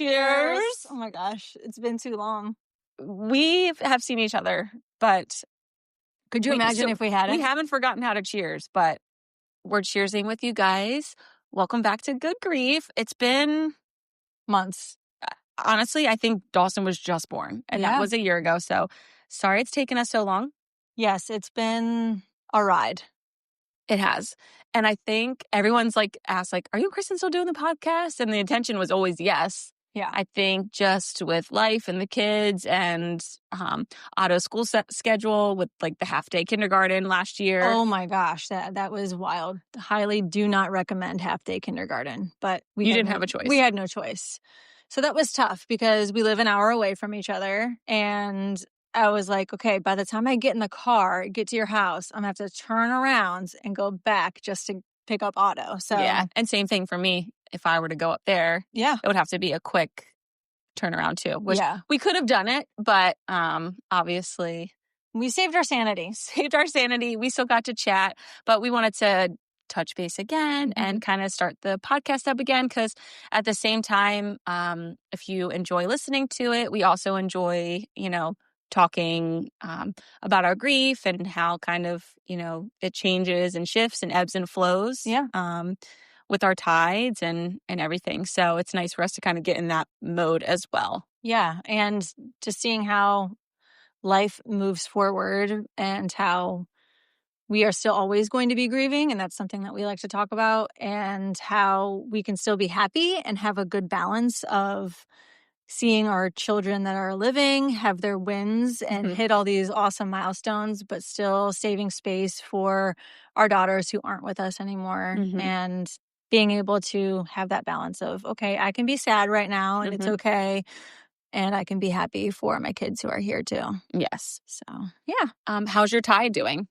Cheers. Oh my gosh, it's been too long. We have seen each other, but could you imagine if we hadn't? We haven't forgotten how to cheers, but we're cheersing with you guys. Welcome back to Good Grief. It's been months. Honestly, I think Dawson was just born, and that was a year ago. So sorry it's taken us so long. Yes, it's been a ride. It has. And I think everyone's asked, are you and Kristen still doing the podcast? And the intention was always yes. Yeah. I think just with life and the kids and Otto's school schedule with the half-day kindergarten last year. Oh my gosh, that was wild. Highly do not recommend half-day kindergarten. But you didn't have a choice. We had no choice. So that was tough because we live an hour away from each other. And I was like, okay, by the time I get in the car, get to your house, I'm going to have to turn around and go back just to pick up Otto. So yeah, and same thing for me. If I were to go up there, it would have to be a quick turnaround too, which we could have done it, but obviously we saved our sanity. We still got to chat, but we wanted to touch base again and kind of start the podcast up again because at the same time, if you enjoy listening to it, we also enjoy, talking about our grief and how kind of, it changes and shifts and ebbs and flows with our tides and everything. So it's nice for us to kind of get in that mode as well. Yeah. And just seeing how life moves forward and how we are still always going to be grieving. And that's something that we like to talk about, and how we can still be happy and have a good balance of seeing our children that are living have their wins and hit all these awesome milestones, but still saving space for our daughters who aren't with us anymore. And being able to have that balance of, okay, I can be sad right now and it's okay. And I can be happy for my kids who are here too. Yes. So, yeah. How's your tide doing?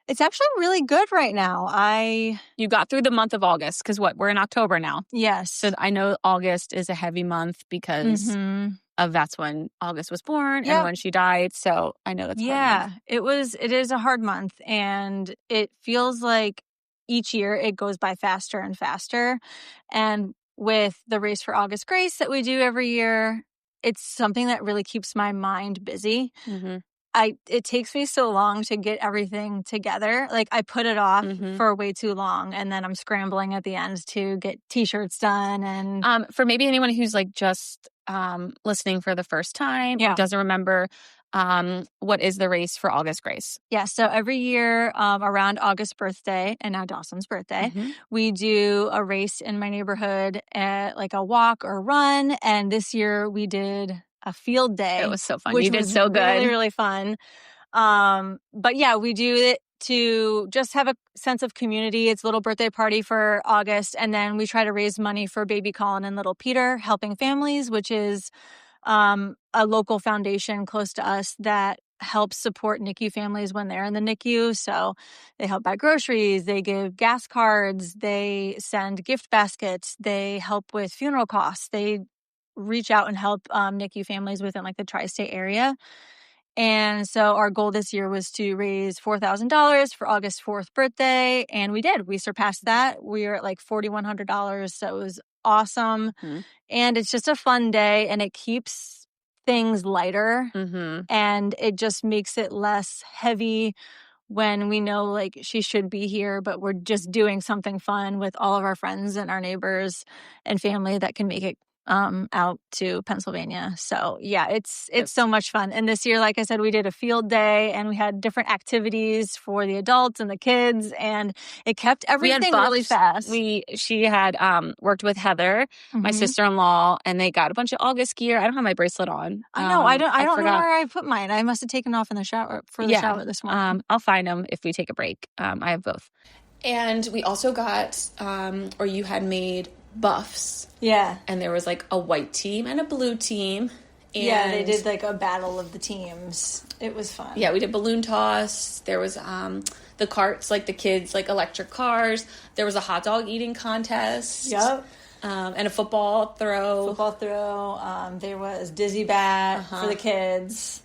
It's actually really good right now. You got through the month of August because we're in October now. Yes. So I know August is a heavy month because of that's when August was born and when she died. So I know that's hard month. It is a hard month, and it feels like each year it goes by faster and faster. And with the Race for August Grace that we do every year, it's something that really keeps my mind busy. It takes me so long to get everything together. I put it off for way too long, and then I'm scrambling at the end to get t-shirts done. And for maybe anyone who's just listening for the first time, doesn't remember, what is the Race for August Grace? Yeah, so every year around August's birthday, and now Dawson's birthday, we do a race in my neighborhood, like a walk or run. And this year we did a field day. It was so fun. You did so good. Really, really fun. But yeah, we do it to just have a sense of community. It's a little birthday party for August. And then we try to raise money for Baby Colin and Little Peter, Helping Families, which is a local foundation close to us that helps support NICU families when they're in the NICU. So they help buy groceries, they give gas cards, they send gift baskets, they help with funeral costs, they reach out and help NICU families within the tri-state area. And so our goal this year was to raise $4,000 for August's 4th birthday. And we did. We surpassed that. We were at $4,100. So it was awesome. And it's just a fun day, and it keeps things lighter. And it just makes it less heavy when we know she should be here, but we're just doing something fun with all of our friends and our neighbors and family that can make it out to Pennsylvania. So yeah, it's so much fun. And this year, like I said, we did a field day, and we had different activities for the adults and the kids, and it kept everything really fast. She had worked with Heather, my sister-in-law, and they got a bunch of August gear. I don't have my bracelet on. I know. I don't know where I put mine. I must have taken off in the shower shower this morning. I'll find them if we take a break. I have both. And we also got, or you had made buffs. Yeah. And there was a white team and a blue team. And they did a battle of the teams. It was fun. Yeah, we did balloon toss. There was the carts, the kids, electric cars. There was a hot dog eating contest. Yep. And a football throw. There was dizzy bat for the kids.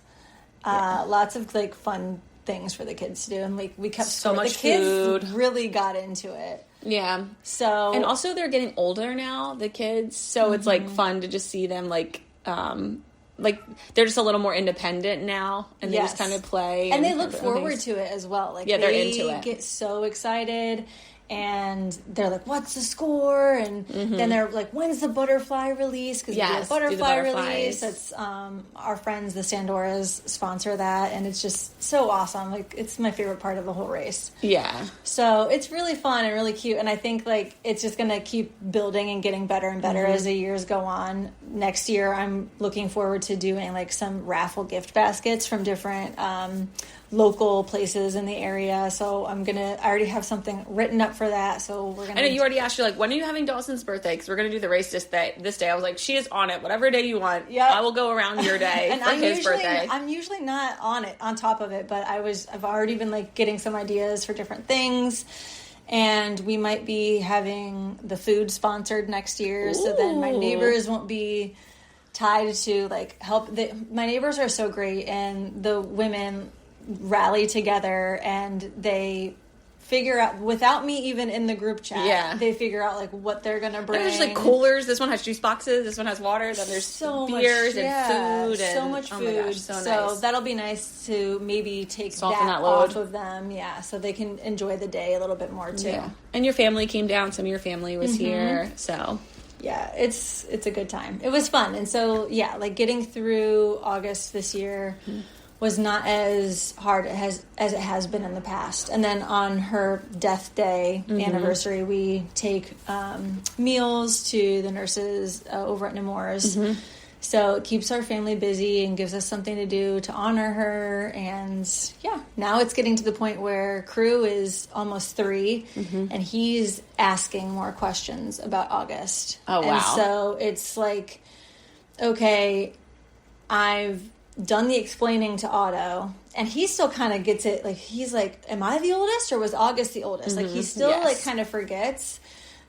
Lots of fun things for the kids to do, and like we kept so much the kids food. Really got into it. Yeah. So and also they're getting older now, the kids, so it's like fun to just see them like they're just a little more independent now, and they just kind of play, and they look forward to it as well. Like they're into it. Get so excited. And they're like, "What's the score?" And then they're like, "When's the butterfly release?" Because we do a butterfly release. That's our friends, the Sandoras, sponsor that, and it's just so awesome. Like, it's my favorite part of the whole race. Yeah. So it's really fun and really cute, and I think like it's just gonna keep building and getting better and better as the years go on. Next year, I'm looking forward to doing like some raffle gift baskets from different local places in the area. So I already have something written up for that. So we're gonna. I know you already asked. You're like, when are you having Dawson's birthday? Because we're gonna do the race this day. I was like, she is on it. Whatever day you want. Yeah. I will go around your day and for his birthday. I'm usually not on top of it, but I've already been like getting some ideas for different things. And we might be having the food sponsored next year. Ooh. So then my neighbors won't be tied to like help. My neighbors are so great, and the women rally together and they figure out, without me even in the group chat, they figure out like what they're gonna bring. And there's like coolers. This one has juice boxes, this one has water, then there's so beers and food, so much food. Oh my gosh, so nice. That'll be nice to maybe take that off of them, so they can enjoy the day a little bit more too. And your family came down, some of your family was here, so it's a good time. It was fun. And so like getting through August this year was not as hard as it has been in the past. And then on her death day anniversary, we take meals to the nurses over at Nemours. So it keeps our family busy and gives us something to do to honor her. And now it's getting to the point where Crew is almost 3 and he's asking more questions about August. Oh, wow. And so it's like, okay, I've done the explaining to Otto, and he still kind of gets it. Like, he's like, am I the oldest or was August the oldest? Like, he still like kind of forgets.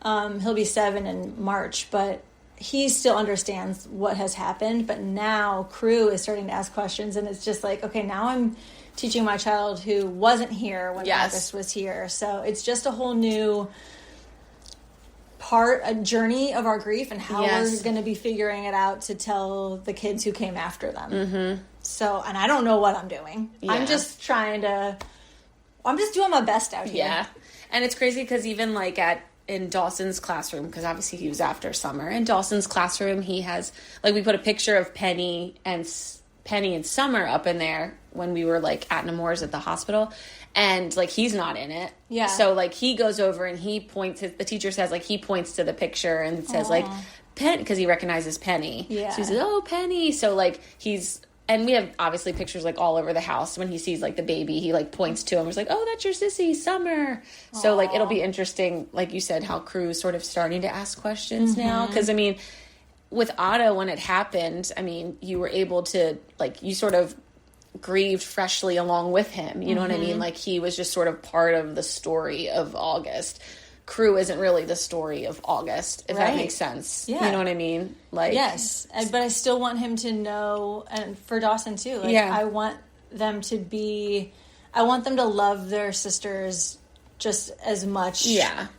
He'll be 7 in March, but he still understands what has happened. But now Crew is starting to ask questions, and it's just like, okay, now I'm teaching my child who wasn't here when August was here. So it's just a whole new a journey of our grief and how we're going to be figuring it out to tell the kids who came after them. So, and I don't know what I'm doing. I'm just doing my best out here. Yeah. And it's crazy because even like in Dawson's classroom, because obviously he was after summer, in Dawson's classroom, he has, like, we put a picture of Penny and Summer up in there when we were like at Nemours at the hospital, and like he's not in it. Yeah. So like he goes over and he points. The teacher says like he points to the picture and says like Penny, because he recognizes Penny. Yeah. So he says, "Oh, Penny." So like and we have obviously pictures like all over the house. When he sees like the baby, he like points to him. He's like, "Oh, that's your sissy, Summer." Aww. So like it'll be interesting, like you said, how Crew's sort of starting to ask questions now. Because I mean, with Otto, when it happened, I mean, you were able to like, you sort of grieved freshly along with him. You know what I mean? Like he was just sort of part of the story of August. Crew isn't really the story of August, if that makes sense. Yeah. You know what I mean? Like, yes, but I still want him to know, and for Dawson too. Like, I want them to love their sisters just as much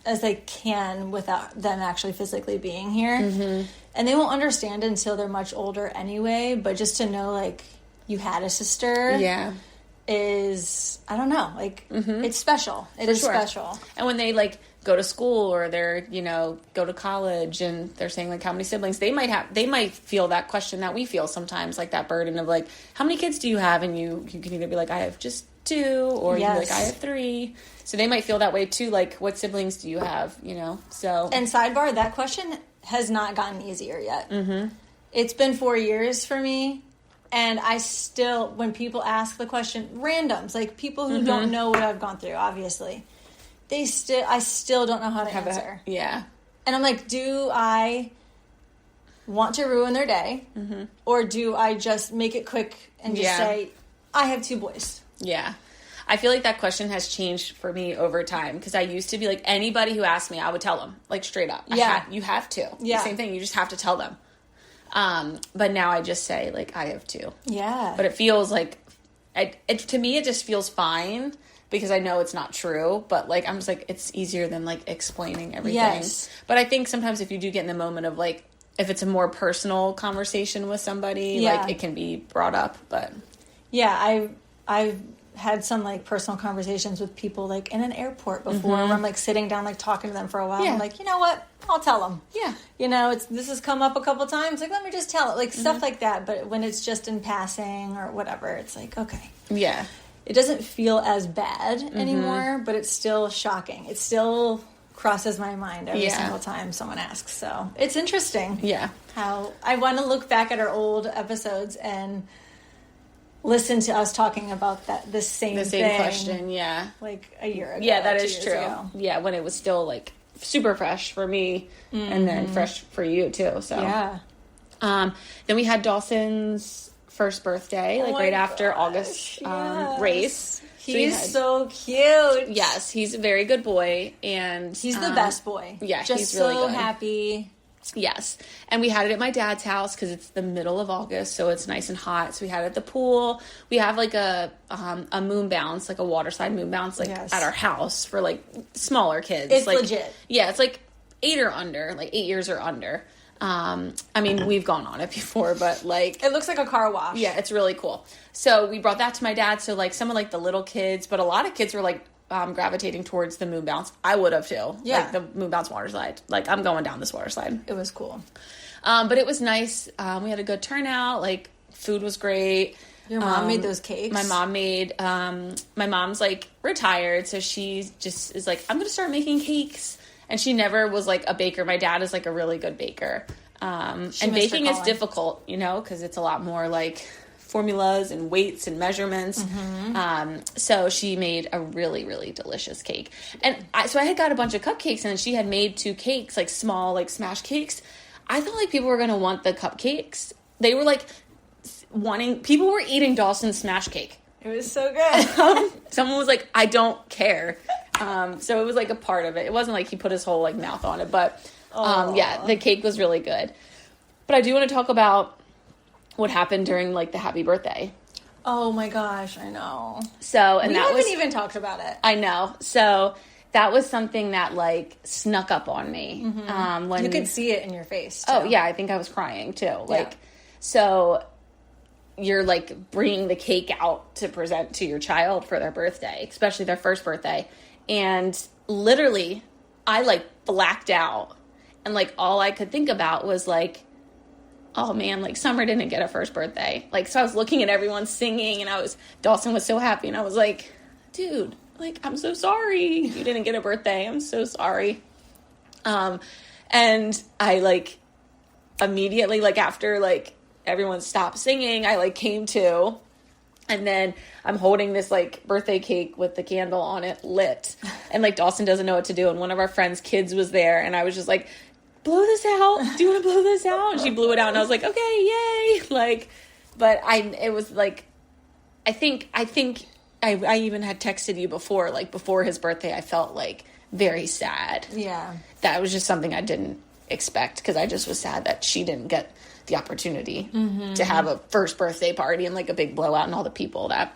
as they can without them actually physically being here. And they won't understand until they're much older anyway, but just to know, like, you had a sister is, I don't know, like, it's special. It is special. And when they, like, go to school or they're, go to college and they're saying, like, how many siblings, they might feel that question that we feel sometimes, like that burden of, like, how many kids do you have? And you can either be like, I have just 2, or you can be like, I have 3. So they might feel that way too, like, what siblings do you have, so. And sidebar, that question has not gotten easier yet. It's been 4 years for me. And I still, when people ask the question, randoms, like people who don't know what I've gone through, obviously, I still don't know how to answer. And I'm like, do I want to ruin their day? Or do I just make it quick and just say, I have 2 boys? Yeah. I feel like that question has changed for me over time, because I used to be like, anybody who asked me, I would tell them, like, straight up. You have to. The same thing. You just have to tell them. But now I just say, like, I have 2. Yeah. But it feels like to me, it just feels fine because I know it's not true. But, like, I'm just like, it's easier than, like, explaining everything. Yes. But I think sometimes if you do get in the moment of, like, if it's a more personal conversation with somebody, like, it can be brought up. But yeah, I've had some, like, personal conversations with people, like, in an airport before where I'm, like, sitting down, like, talking to them for a while. I'm like, you know what? I'll tell them. Yeah. You know, this has come up a couple times. Like, let me just tell it. Like, stuff like that. But when it's just in passing or whatever, it's like, okay. Yeah. It doesn't feel as bad anymore, but it's still shocking. It still crosses my mind every single time someone asks. So it's interesting. Yeah. How I want to look back at our old episodes and listen to us talking about the same thing, question, like a year ago. Yeah, that is true. Ago. Yeah, when it was still, like, super fresh for me and then fresh for you too. So yeah. Then we had Dawson's first birthday, like right after August race. He's so cute. Yes, he's a very good boy, and he's the best boy. Yeah, just he's really so good. Happy. Yes, and we had it at my dad's house because it's the middle of August, so it's nice and hot. So we had it at the pool. We have like a moon bounce, like a waterside moon bounce, like at our house for like smaller kids. It's like, legit. Yeah, it's like 8 or under, like 8 years or under. I mean, we've gone on it before, but like it looks like a car wash. Yeah, it's really cool. So we brought that to my dad. So like some of like the little kids, but a lot of kids were like gravitating towards the moon bounce. I would have too. Yeah. Like the moon bounce water slide. Like I'm going down this water slide. It was cool. But it was nice. We had a good turnout. Like food was great. Your mom made those cakes? My mom made, my mom's like retired. So she just is like, I'm going to start making cakes. And she never was like a baker. My dad is like a really good baker. And baking is difficult, you know, because it's a lot more like formulas and weights and measurements. So she made a really, really delicious cake. And so I had got a bunch of cupcakes, and she had made 2 cakes, like small, like smash cakes. I thought like people were going to want the cupcakes. They were like people were eating Dawson's smash cake. It was so good. Someone was like, I don't care. So it was like a part of it. It wasn't like he put his whole like mouth on it, but yeah, the cake was really good. But I do want to talk about what happened during like the happy birthday. Oh my gosh, I know. So, and we haven't even talked about it. I know. So that was something that like snuck up on me. When you could see it in your face too. Oh yeah, I think I was crying too. Like, so you're like bringing the cake out to present to your child for their birthday, especially their first birthday. And literally I like blacked out, and like all I could think about was like, oh man, like Summer didn't get a first birthday. Like, so I was looking at everyone singing, and Dawson was so happy, and I was like, dude, like, I'm so sorry you didn't get a birthday. I'm so sorry. And I like immediately, like after like everyone stopped singing, I like came to, and then I'm holding this like birthday cake with the candle on it lit, and like Dawson doesn't know what to do, and one of our friends' kids was there, and I was just like, blow this out. Do you want to blow this out? And she blew it out, and I was like, okay, yay. Like, but it was like, I think I even had texted you before, like before his birthday, I felt like very sad. Yeah. That was just something I didn't expect, because I just was sad that she didn't get the opportunity to have a first birthday party and like a big blowout, and all the people that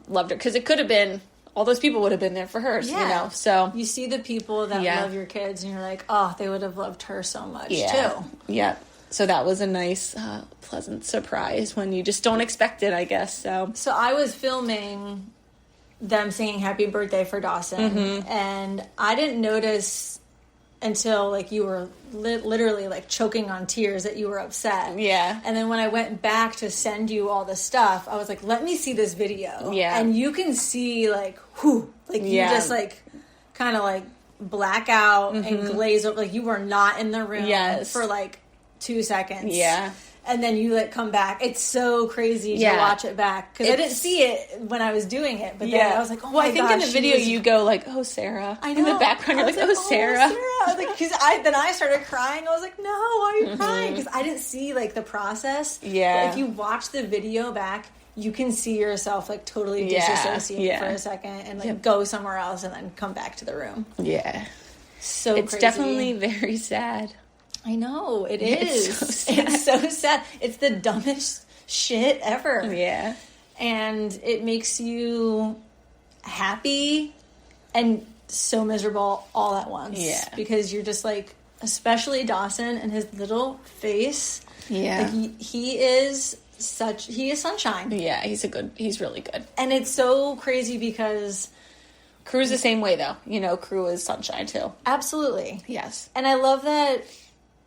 loved her. Because it could have been, all those people would have been there for her, you know? So you see the people that love your kids, and you're like, oh, they would have loved her so much too. Yeah. So that was a nice, pleasant surprise when you just don't expect it, I guess. So I was filming them singing happy birthday for Dawson, and I didn't notice until like you were literally like choking on tears that you were upset. Yeah. And then when I went back to send you all the stuff, I was like, let me see this video. Yeah. And you can see like, whew, like you just like kind of like black out and glaze over. Like you were not in the room for like 2 seconds. Yeah. And then you like come back. It's so crazy to watch it back, because I didn't see it when I was doing it. But then I was like, oh my gosh. Well, I think in the video you go like, oh, Sarah. I know. In the background you're like, oh, Sarah. Because then I started crying. I was like, no, why are you crying? Because I didn't see like the process. Yeah. But if you watch the video back, you can see yourself like totally disassociate for a second and like go somewhere else and then come back to the room. Yeah. So it's crazy. definitely very sad. I know, it is. It's so sad. It's so sad. It's the dumbest shit ever. Yeah. and it makes you happy and so miserable all at once. Yeah. Because you're just like, especially Dawson and his little face. Yeah. Like he is sunshine. Yeah, he's really good. And it's so crazy because Crew's the same way, though. You know, Crew is sunshine, too. absolutely. Yes. And I love that,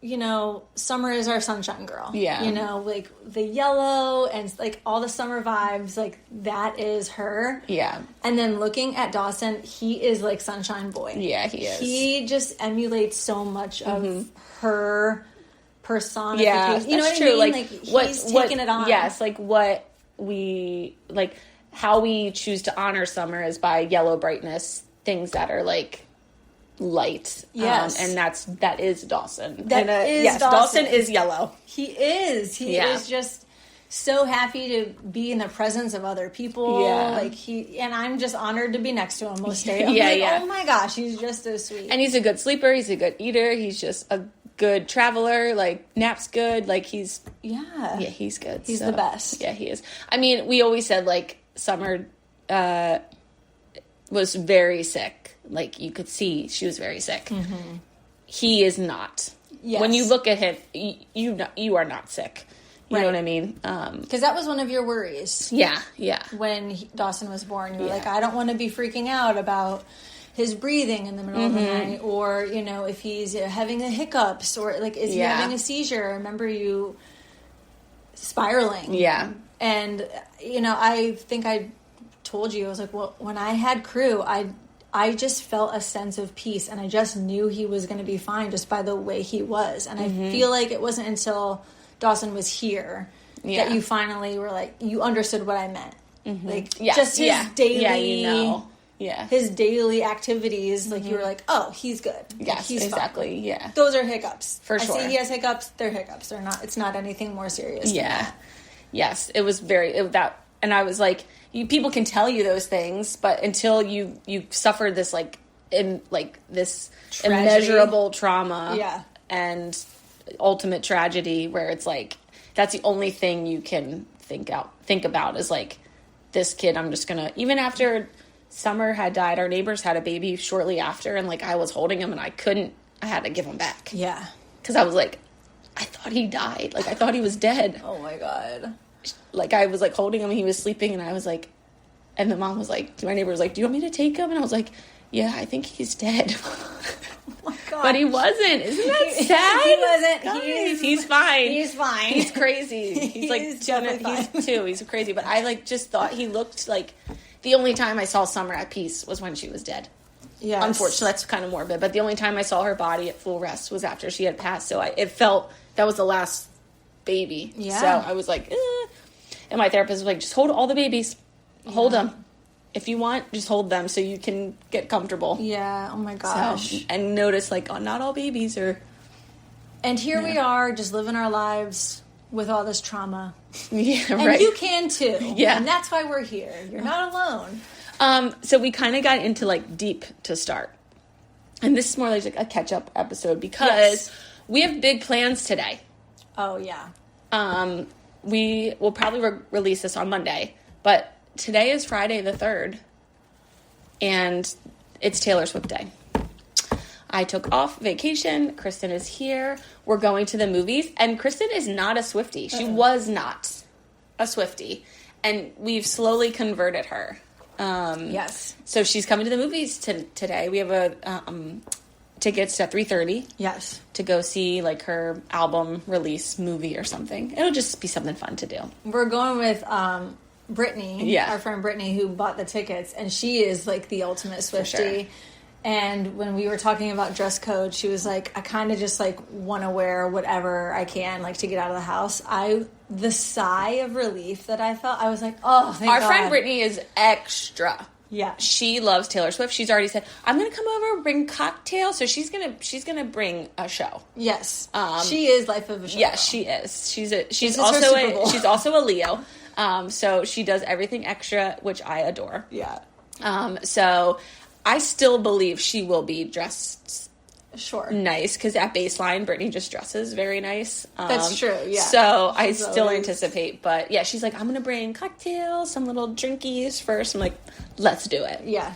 you know, Summer is our sunshine girl. Yeah. You know, like the yellow and like all the summer vibes, like that is her. Yeah. And then looking at Dawson, he is like sunshine boy. Yeah, he is. He just emulates so much of her personification. Yeah, you know that's what I true. mean? Like, he's taking it on. Yes, like what we, like how we choose to honor Summer is by yellow brightness, things that are like light. Yes. And that is Dawson. That is yes, Dawson. is yellow. He is. He is just so happy to be in the presence of other people. Yeah. Like and I'm just honored to be next to him most days. Oh my gosh, he's just so sweet. And he's a good sleeper, he's a good eater, he's just a good traveler, like naps good, like he's he's good. He's the best. Yeah, he is. I mean, we always said like Summer was very sick. Like you could see she was very sick. Mm-hmm. He is not. Yes. When you look at him, you are not sick. You know what I mean? Because that was one of your worries. Yeah. When Dawson was born, you were like, I don't want to be freaking out about his breathing in the middle of the night, or you know, if he's having a hiccups, or like is he having a seizure? I remember you spiraling. Yeah. And you know, I think I told you, I was like, well, when I had Crew, I just felt a sense of peace, and I just knew he was going to be fine just by the way he was. And I feel like it wasn't until Dawson was here that you finally were like, you understood what I meant. Like just his daily, his daily activities. Like you were like, oh, he's good. Yes, he's exactly. fine. Yeah, those are hiccups for sure. I see he has hiccups. They're hiccups. They're not. It's not anything more serious. Yeah. Yes, it was and I was like, people can tell you those things, but until you suffered this this tragedy. Immeasurable trauma, and ultimate tragedy, where it's like that's the only thing you can think about is like, this kid, I'm just gonna, even after Summer had died, our neighbors had a baby shortly after, and like I was holding him and I had to give him back. Yeah, because I was like, I thought he died, like I thought he was dead. Oh my god. Like I was like holding him, he was sleeping, and I was like, and the mom was like, my neighbor was like, do you want me to take him? And I was like, yeah, I think he's dead. Oh my god. But he wasn't. Isn't that sad? He wasn't. Guys, he's fine. He's fine. He's crazy. He's like he's two. He's crazy. But I like just thought he looked like, the only time I saw Summer at peace was when she was dead. Yeah. Unfortunately, that's kind of morbid. But the only time I saw her body at full rest was after she had passed. So it felt that was the last baby. Yeah. So I was like, and my therapist was like, just hold all the babies. Hold them. If you want, just hold them so you can get comfortable. Yeah. Oh my gosh. So, and notice like, not all babies are. And here we are, just living our lives with all this trauma. Yeah, and right. You can too. Yeah. And that's why we're here. You're not alone. So we kind of got into like deep to start. And this is more like a catch-up episode because we have big plans today. Oh, yeah. We will probably release this on Monday, but today is Friday the 3rd, and it's Taylor Swift Day. I took off vacation. Kristen is here. We're going to the movies, and Kristen is not a Swiftie. She was not a Swiftie, and we've slowly converted her. Yes. So she's coming to the movies today. We have a tickets at 3:30. Yes. To go see like her album release movie or something. It'll just be something fun to do. We're going with Brittany, our friend Brittany, who bought the tickets, and she is like the ultimate Swiftie. Sure. And when we were talking about dress code, she was like, I kind of just like want to wear whatever I can, like to get out of the house. The sigh of relief that I felt, I was like, oh, thank God. Our friend Brittany is extra. Yeah. She loves Taylor Swift. She's already said, I'm going to come over and bring cocktails. So she's going to bring a show. Yes. She is life of a show. Yes, she is. She's also a Leo. So she does everything extra, which I adore. Yeah. So I still believe she will be dressed Sure. nice, because at baseline, Brittany just dresses very nice. That's true, yeah. So I still anticipate, but yeah, she's like, I'm going to bring cocktails, some little drinkies first. I'm like, let's do it. Yeah,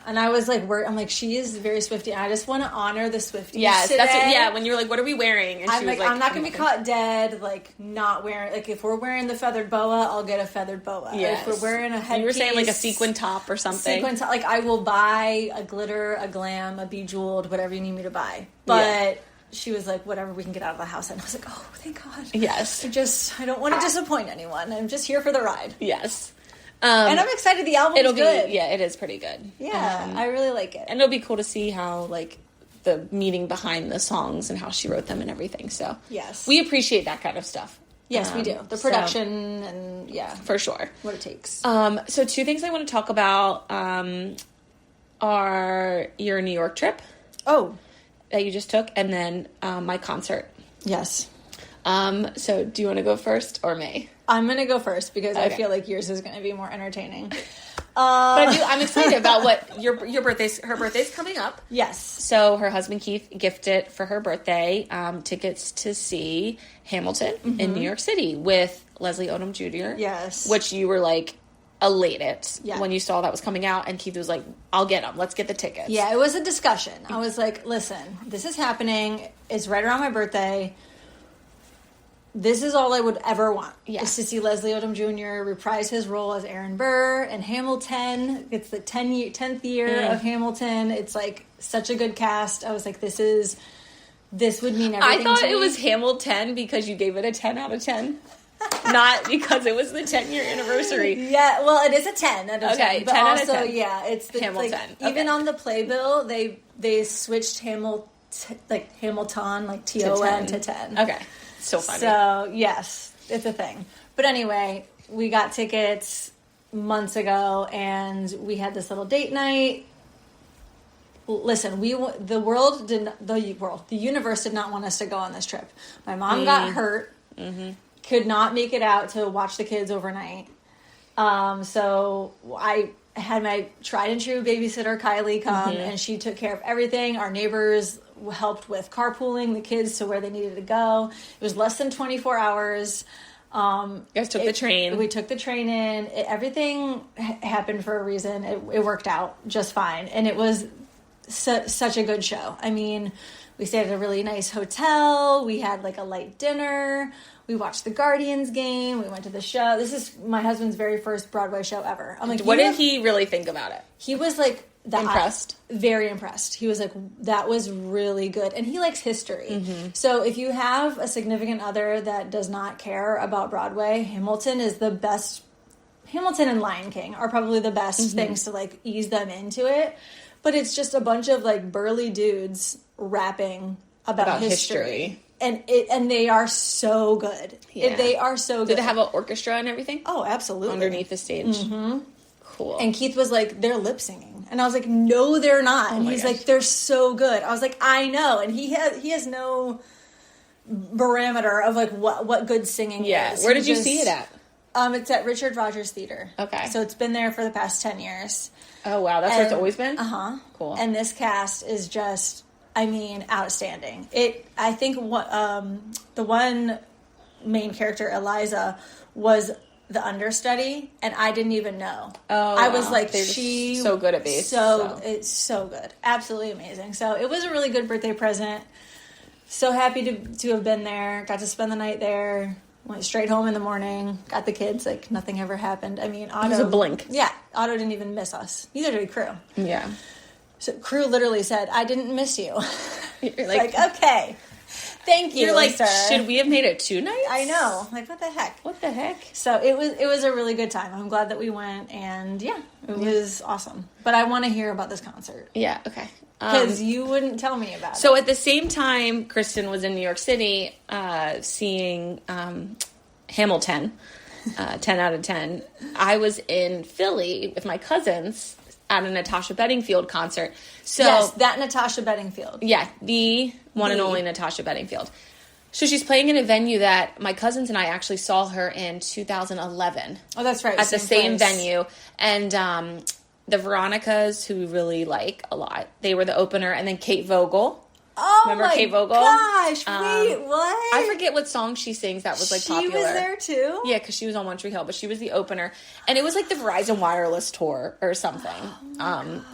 and I was like, I'm like, she is very Swiftie, and I just want to honor the Swifties. Yes, today. that's what, when you were like, what are we wearing? And I'm she was like, I'm not going to be caught dead, like, not wearing, like, if we're wearing the feathered boa, I'll get a feathered boa. Yes. If we're wearing a headpiece. You were saying, like, a sequin top or something. Sequin top, like, I will buy a glitter, a glam, a bejeweled, whatever you need me to buy. But she was like, whatever we can get out of the house. And I was like, oh, thank God. Yes. I don't want to disappoint anyone. I'm just here for the ride. Yes. And I'm excited the album's good. Yeah, it is pretty good. Yeah, I really like it. And it'll be cool to see how, like, the meaning behind the songs and how she wrote them and everything. So, yes. We appreciate that kind of stuff. Yes, we do. The production and, For sure. What it takes. So 2 things I want to talk about are your New York trip. Oh. That you just took, and then my concert. Yes. So do you want to go first or me? I'm going to go first because I feel like yours is going to be more entertaining. But I'm excited about what her birthday's coming up. Yes. So her husband Keith gifted for her birthday tickets to see Hamilton in New York City with Leslie Odom Jr. Yes. Which you were like elated when you saw that was coming out, and Keith was like, I'll get them. Let's get the tickets. Yeah, it was a discussion. I was like, listen, this is happening. It's right around my birthday. This is all I would ever want, is to see Leslie Odom Jr. reprise his role as Aaron Burr in Hamilton. It's the 10th year of Hamilton. It's like such a good cast. I was like, this would mean everything I thought to it me. was Hamilton because you gave it a 10 out of 10. Not because it was the 10-year anniversary. Yeah, well, it is a 10 out of 10. Okay, But 10 out also, of 10. yeah, it's the, Hamilton. Like, even on the playbill, they switched Hamilton, like T-O-N to 10. Okay. So funny. So, yes, it's a thing. But anyway, we got tickets months ago, and we had this little date night. Listen, the universe did not want us to go on this trip. My mom got hurt, could not make it out to watch the kids overnight. So I had my tried and true babysitter, Kylie, come, and she took care of everything. Our neighbors helped with carpooling the kids to where they needed to go. It was less than 24 hours. You guys took the train. We took the train in. Everything happened for a reason. It worked out just fine. And it was such a good show. I mean, we stayed at a really nice hotel. We had like a light dinner. We watched the Guardians game. We went to the show. This is my husband's very first Broadway show ever. I'm like, what did he really think about it? He was like, impressed? Very impressed. He was like, that was really good. And he likes history. So if you have a significant other that does not care about Broadway, Hamilton is the best. Hamilton and Lion King are probably the best things to like ease them into it. But it's just a bunch of like burly dudes rapping about history. And they are so good. Yeah. They are so good. Did they have an orchestra and everything? Oh, absolutely. Underneath the stage. Cool. And Keith was like, they're lip singing. And I was like, no, they're not. And he's like, they're so good. I was like, I know. And he has no barometer of like what good singing is. Where did you see it at? It's at Richard Rogers Theater. Okay. So it's been there for the past 10 years. Oh, wow. That's where it's always been? Uh-huh. Cool. And this cast is just, I mean, outstanding. I think the one main character, Eliza, was the understudy, and I didn't even know. Oh, I was like, she's so good at bass. It's so good. Absolutely amazing. So it was a really good birthday present. So happy to have been there. Got to spend the night there. Went straight home in the morning. Got the kids like nothing ever happened. I mean, Otto... It was a blink. Yeah. Otto didn't even miss us. Neither did Crew. Yeah. So Crew literally said, I didn't miss you. You're like, okay. Thank you, You're like, sir. should we have made it 2 nights? I know. Like, what the heck? What the heck? So it was a really good time. I'm glad that we went, and yeah, it was awesome. But I want to hear about this concert. Yeah, okay. Because you wouldn't tell me about it. So at the same time, Kristen was in New York City seeing Hamilton, 10 out of 10. I was in Philly with my cousins at a Natasha Bedingfield concert. So yes, that Natasha Bedingfield. Yeah, the one and only Natasha Bedingfield. So she's playing in a venue that my cousins and I actually saw her in 2011. Oh, that's right. At the same venue. And the Veronicas, who we really like a lot. They were the opener, and then Kate Vogel. Oh, remember Kate Vogel? Gosh, wait, what? I forget what song she sings that was like popular. She was there too? Yeah, because she was on One Tree Hill, but she was the opener. And it was like the Verizon Wireless tour or something.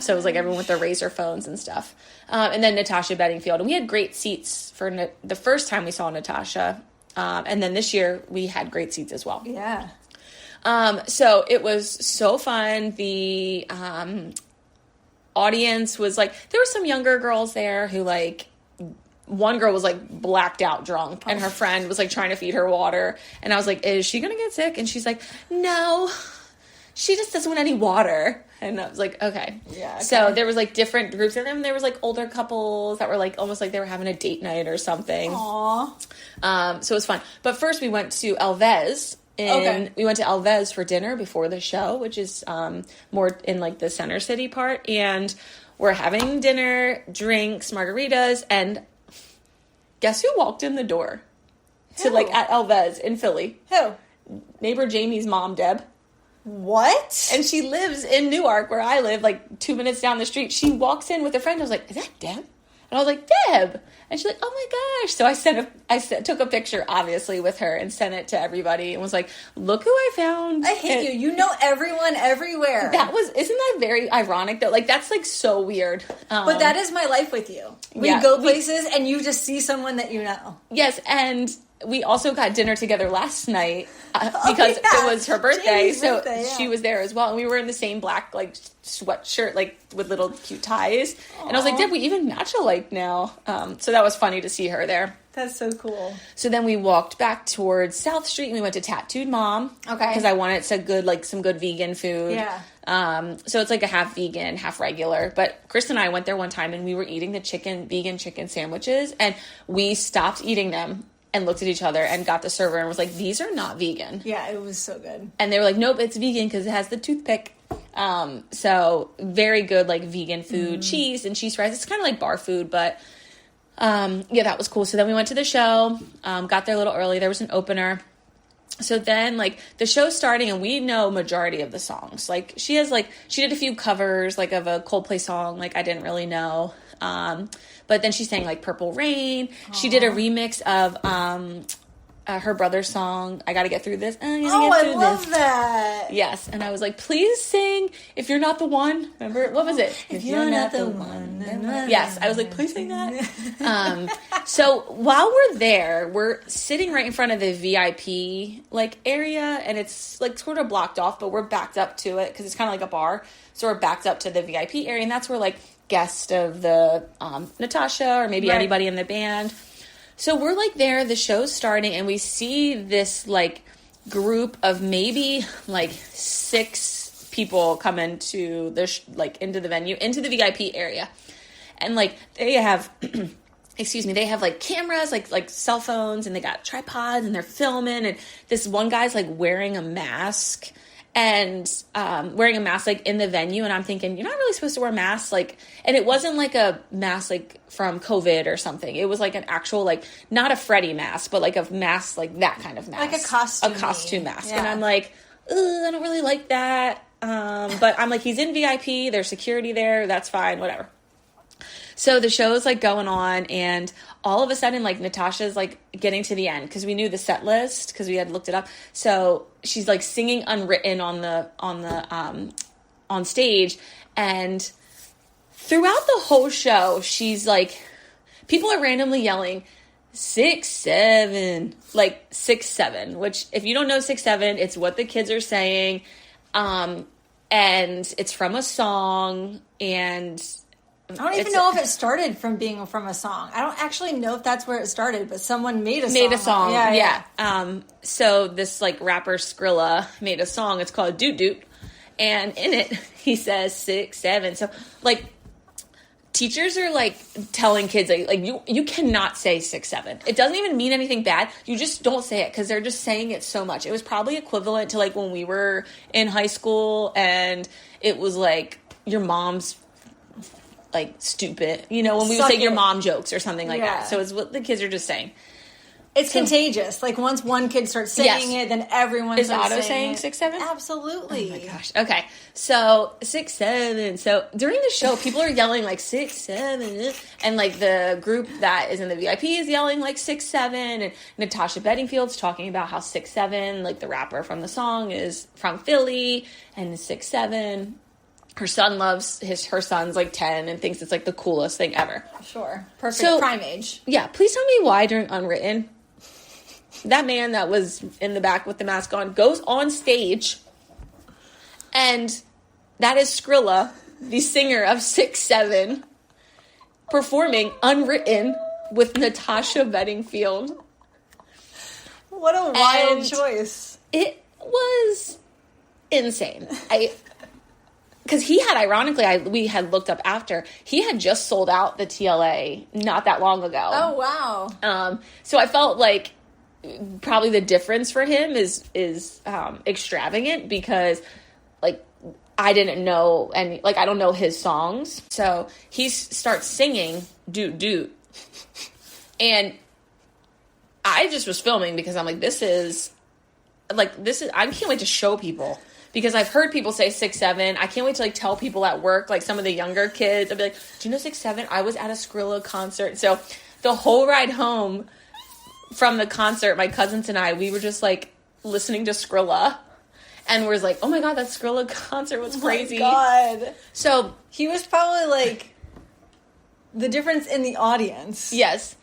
So it was like everyone with their Razr phones and stuff. And then Natasha Bedingfield. And we had great seats for the first time we saw Natasha. And then this year we had great seats as well. Yeah. So it was so fun. The audience was like, there were some younger girls there who like, one girl was like blacked out drunk and her friend was like trying to feed her water. And I was like, is she going to get sick? And she's like, no, she just doesn't want any water. And I was like, okay. Yeah. Okay. So there was like different groups and then there was like older couples that were like almost like they were having a date night or something. Aww. So it was fun. But first we went to Alvez. We went to Alvez for dinner before the show, which is more in like the center city part. And we're having dinner, drinks, margaritas, and guess who walked in the door? To like at Alvez in Philly? Who? Neighbor Jamie's mom, Deb. What? And she lives in Newark, where I live, like 2 minutes down the street. She walks in with her friend. I was like, is that Deb? And I was like, Deb. And she's like, oh my gosh. So I took a picture, obviously, with her and sent it to everybody and was like, look who I found. I hate you. You know everyone everywhere. Isn't that very ironic though? Like, that's like so weird. But that is my life with you. We go places and you just see someone that you know. Yes, and we also got dinner together last night because it was her birthday, she was there as well, and we were in the same black like sweatshirt, like with little cute ties. Aww. And I was like, Deb, we even match alike now. So that was funny to see her there. That's so cool. So then we walked back towards South Street and we went to Tattooed Mom. Okay. Because I wanted some good vegan food. Yeah. So it's like a half vegan, half regular. But Chris and I went there one time and we were eating the vegan chicken sandwiches, and we stopped eating them and looked at each other and got the server and was like, these are not vegan. Yeah, it was so good. And they were like, nope, it's vegan because it has the toothpick. So very good, like vegan food, cheese and cheese fries. It's kind of like bar food, but yeah, that was cool. So then we went to the show, got there a little early. There was an opener. So then like the show's starting and we know majority of the songs. Like she did a few covers like of a Coldplay song. Like I didn't really know. But then she sang like Purple Rain. Aww. She did a remix of her brother's song, I Gotta Get Through This. I love that. Yes. And I was like, please sing If You're Not the One. Remember? What was it? If you're not the one. Yes. I was like, please sing that. So while we're there, we're sitting right in front of the VIP like area, and it's like sort of blocked off, but we're backed up to it because it's kind of like a bar. So we're backed up to the VIP area, and that's where like guest of the Natasha or maybe anybody in the band. So we're like there, the show's starting, and we see this like group of maybe like 6 people come into the into the venue, into the VIP area, and like they have they have like cameras, like cell phones, and they got tripods, and they're filming, and this one guy's like wearing a mask. And wearing a mask like in the venue, and I'm thinking, you're not really supposed to wear masks, like, and it wasn't like a mask like from COVID or something. It was like an actual like not a Freddy mask, but like a mask like that kind of mask, like a costume mask. Yeah. And I'm like, I don't really like that. But I'm like, he's in VIP. There's security there. That's fine. Whatever. So the show's like going on, and all of a sudden, like Natasha's like getting to the end because we knew the set list because we had looked it up. So she's like singing Unwritten on stage, and throughout the whole show, she's like, people are randomly yelling 6-7, like 6-7. Which if you don't know 6-7, it's what the kids are saying, and it's from a song and. I don't even know if it started from being from a song. I don't actually know if that's where it started, but someone made a song. Yeah. So this like rapper Skrilla made a song. It's called Doot Doot. And in it, he says 6-7. So like teachers are like telling kids like you cannot say 6-7. It doesn't even mean anything bad. You just don't say it because they're just saying it so much. It was probably equivalent to like when we were in high school and it was like your mom's like stupid, when we would say your mom jokes or something like that. So it's what the kids are just saying. It's contagious. Like, once one kid starts saying it, then everyone starts saying it. Is Otto saying 6'7"? Absolutely. Oh, my gosh. Okay. So, 6'7". So, during the show, people are yelling, like, 6'7". And, like, the group that is in the VIP is yelling, like, 6'7". And Natasha Bedingfield's talking about how 6'7", like, the rapper from the song, is from Philly and is 6'7". Her son loves her son's, like, 10 and thinks it's, like, the coolest thing ever. Sure. Perfect prime age. Yeah. Please tell me why during Unwritten, that man that was in the back with the mask on goes on stage, and that is Skrilla, the singer of 6'7", performing Unwritten with Natasha Bedingfield. What a wild choice. It was insane. Because he had, ironically, we had looked up after, he had just sold out the TLA not that long ago. Oh, wow. So I felt like probably the difference for him is extravagant, because, like, I didn't know, and, like, I don't know his songs. So he starts singing Doot Doot. And I just was filming because I'm like, I can't wait to show people. Because I've heard people say 6'7". I can't wait to, like, tell people at work, like, some of the younger kids. I'll be like, do you know 6'7"? I was at a Skrilla concert. So the whole ride home from the concert, my cousins and I, we were just, like, listening to Skrilla. And we're like, oh, my God, that Skrilla concert was crazy. Oh, my God. So he was probably, like, the difference in the audience. Yes.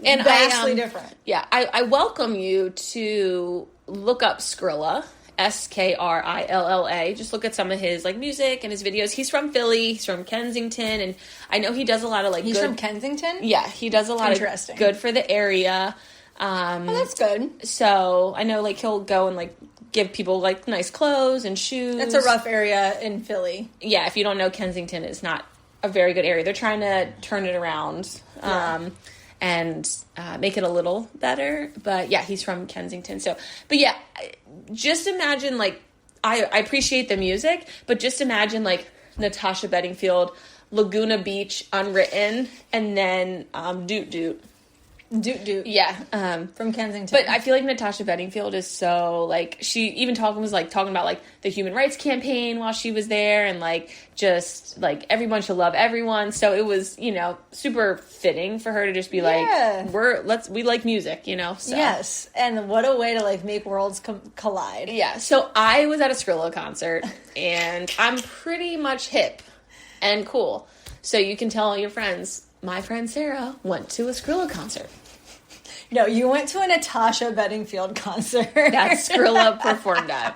And vastly different. Yeah. I welcome you to look up Skrilla. Skrilla. Just look at some of his, like, music and his videos. He's from Philly. He's from Kensington, and I know he does a lot of, like, He's from Kensington? Yeah, he does a lot of good for the area. Oh, that's good. So I know, like, he'll go and, like, give people, like, nice clothes and shoes. That's a rough area in Philly. Yeah, if you don't know, Kensington is not a very good area. They're trying to turn it around. Yeah. And make it a little better. But, yeah, he's from Kensington. So, but, yeah, just imagine, like, I appreciate the music, but just imagine, like, Natasha Bedingfield, Laguna Beach, Unwritten, and then Doot Doot. Doot Doot. Yeah. From Kensington. But I feel like Natasha Bedingfield is so, like, she even talking about, like, the human rights campaign while she was there, and, like, just, like, everyone should love everyone. So it was, you know, super fitting for her to just be like, we like music, you know? So. Yes. And what a way to, like, make worlds collide. Yeah. So I was at a Skrilla concert, and I'm pretty much hip and cool. So you can tell all your friends, my friend Sarah went to a Skrilla concert. No, you went to a Natasha Bedingfield concert. That Skrilla performed at.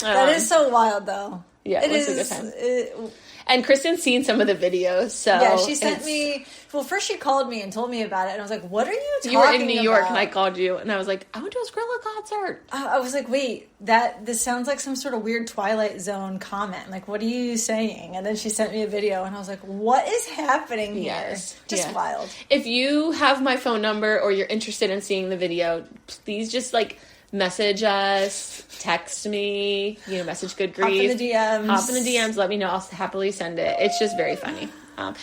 That is so wild, though. Yeah, it was a good time. And Kristen's seen some of the videos, so... Yeah, she sent me... Well, first she called me and told me about it, and I was like, what are you talking about? You were in New York, and I called you, and I was like, I went to a Skrilla concert. I was like, wait, this sounds like some sort of weird Twilight Zone comment. Like, what are you saying? And then she sent me a video, and I was like, what is happening here? Yes. Just wild. If you have my phone number, or you're interested in seeing the video, please just, like... message us, text me, you know, message Good Grief. Hop in the DMs, let me know. I'll happily send it. It's just very funny.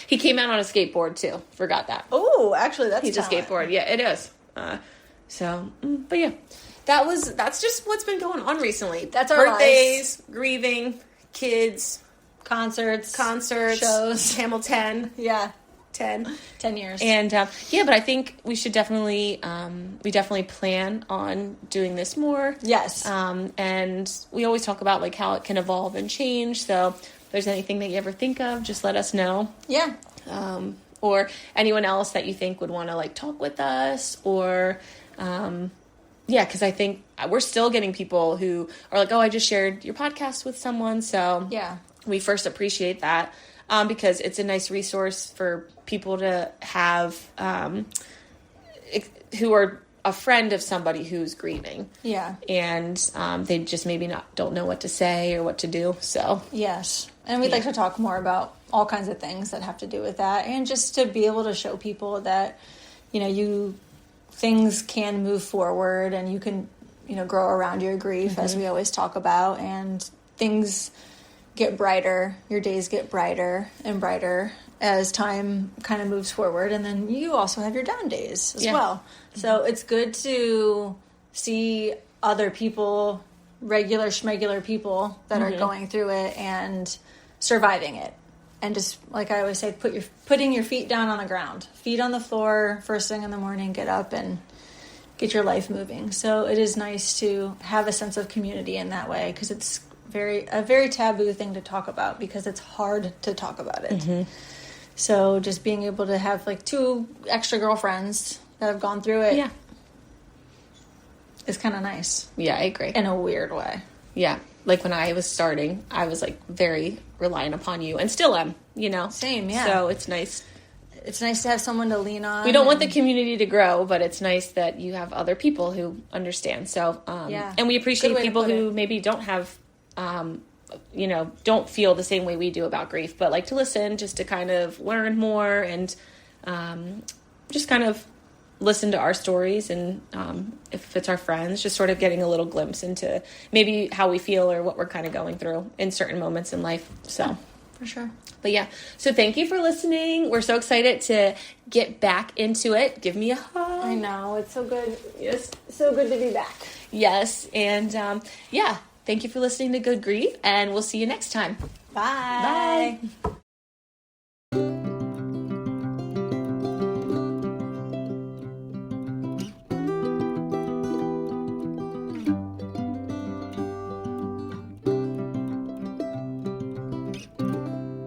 He came out on a skateboard, too. Forgot that. Oh, actually, that's He's talent. a skateboard. Yeah, it is. But yeah. That's just what's been going on recently. That's our birthdays, lives. Grieving, kids. Concerts. Shows. Hamilton. Yeah. 10 years. And, but I think we should definitely plan on doing this more. Yes. And we always talk about, like, how it can evolve and change. So if there's anything that you ever think of, just let us know. Yeah. Or anyone else that you think would want to, like, talk with us, or, because I think we're still getting people who are like, oh, I just shared your podcast with someone. So yeah, we first appreciate that. Because it's a nice resource for people to have who are a friend of somebody who's grieving. Yeah. And they just maybe don't know what to say or what to do. So yes. And we'd like to talk more about all kinds of things that have to do with that, and just to be able to show people that, you know, things can move forward, and you can, you know, grow around your grief, as we always talk about, and things get brighter, your days get brighter and brighter, as time kind of moves forward. And then you also have your down days as well. So it's good to see other people, regular schmegular people that are going through it and surviving it. And just, like I always say, putting your feet down on the ground. Feet on the floor, first thing in the morning, get up and get your life moving. So it is nice to have a sense of community in that way, because it's a very taboo thing to talk about, because it's hard to talk about it. So just being able to have like 2 extra girlfriends that have gone through it is kind of nice. Yeah, I agree. In a weird way. Yeah. Like when I was starting, I was like very reliant upon you, and still am, you know? Same, yeah. So it's nice. It's nice to have someone to lean on. We don't want the community to grow, but it's nice that you have other people who understand. So, and we appreciate people who maybe don't have, you know, don't feel the same way we do about grief, but like to listen, just to kind of learn more and just kind of listen to our stories. And if it's our friends, just sort of getting a little glimpse into maybe how we feel or what we're kind of going through in certain moments in life. So. Yeah, for sure. But yeah, so thank you for listening. We're so excited to get back into it. Give me a hug. I know. It's so good. Yes. So good to be back. Yes. And yeah, thank you for listening to Good Grief, and we'll see you next time. Bye. Bye.